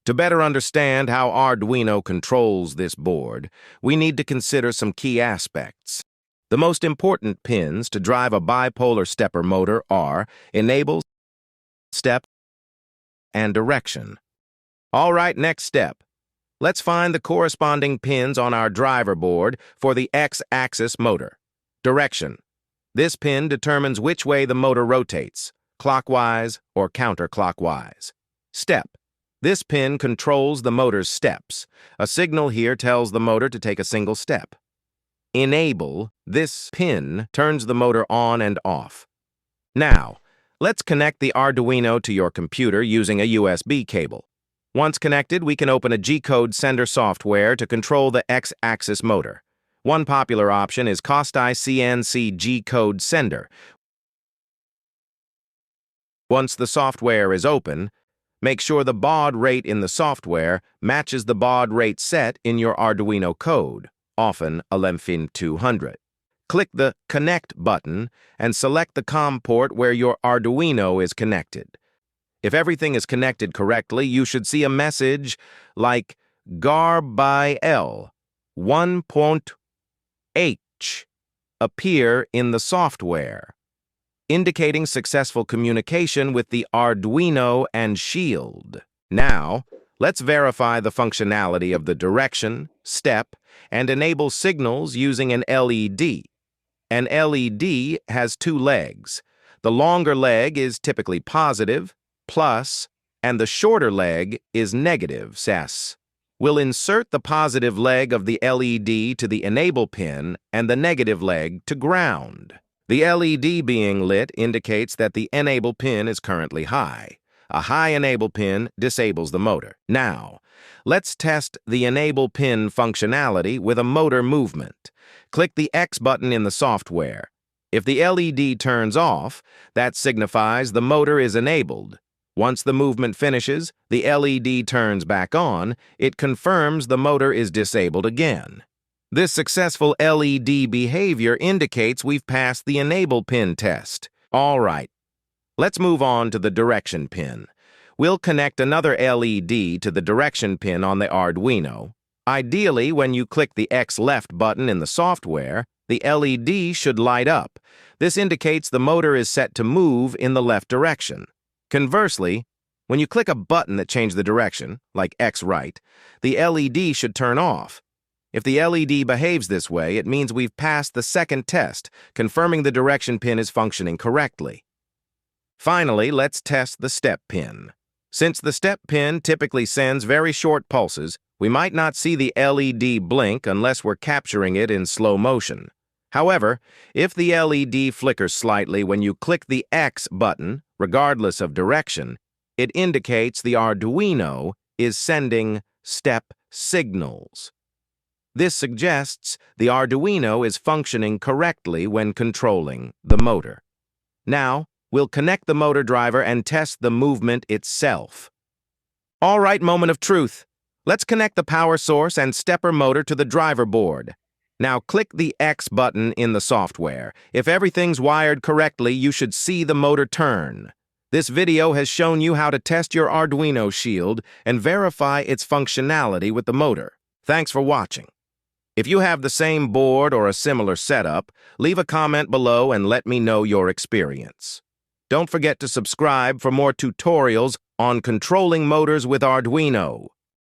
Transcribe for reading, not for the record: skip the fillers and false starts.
To better understand how Arduino controls this board, we need to consider some key aspects. The most important pins to drive a bipolar stepper motor are enable, step, and direction. All right, next step. Let's find the corresponding pins on our driver board for the X-axis motor. Direction. This pin determines which way the motor rotates, clockwise or counterclockwise. Step. This pin controls the motor's steps. A signal here tells the motor to take a single step. Enable. This pin turns the motor on and off. Now, let's connect the Arduino to your computer using a USB cable. Once connected, we can open a G-code sender software to control the X-axis motor. One popular option is costycnc G-code sender. Once the software is open, make sure the baud rate in the software matches the baud rate set in your Arduino code, often 11200. Click the Connect button and select the COM port where your Arduino is connected. If everything is connected correctly, you should see a message like DIR STEP 1.h appear in the software, indicating successful communication with the Arduino and Shield. Now, let's verify the functionality of the direction, step, and enable signals using an LED. An LED has two legs. The longer leg is typically positive, plus, and the shorter leg is negative, SAS. We'll insert the positive leg of the LED to the enable pin and the negative leg to ground. The LED being lit indicates that the enable pin is currently high. A high enable pin disables the motor. Now, let's test the enable pin functionality with a motor movement. Click the X button in the software. If the LED turns off, that signifies the motor is enabled. Once the movement finishes, the LED turns back on. It confirms the motor is disabled again. This successful LED behavior indicates we've passed the enable pin test. All right, let's move on to the direction pin. We'll connect another LED to the direction pin on the Arduino. Ideally, when you click the X left button in the software, the LED should light up. This indicates the motor is set to move in the left direction. Conversely, when you click a button that changes the direction, like X right, the LED should turn off. If the LED behaves this way, it means we've passed the second test, confirming the direction pin is functioning correctly. Finally, let's test the step pin. Since the step pin typically sends very short pulses, we might not see the LED blink unless we're capturing it in slow motion. However, if the LED flickers slightly when you click the X button, regardless of direction, it indicates the Arduino is sending step signals. This suggests the Arduino is functioning correctly when controlling the motor. Now, we'll connect the motor driver and test the movement itself. All right, moment of truth. Let's connect the power source and stepper motor to the driver board. Now click the X button in the software. If everything's wired correctly, you should see the motor turn. This video has shown you how to test your Arduino Shield and verify its functionality with the motor. Thanks for watching. If you have the same board or a similar setup, leave a comment below and let me know your experience. Don't forget to subscribe for more tutorials on controlling motors with Arduino.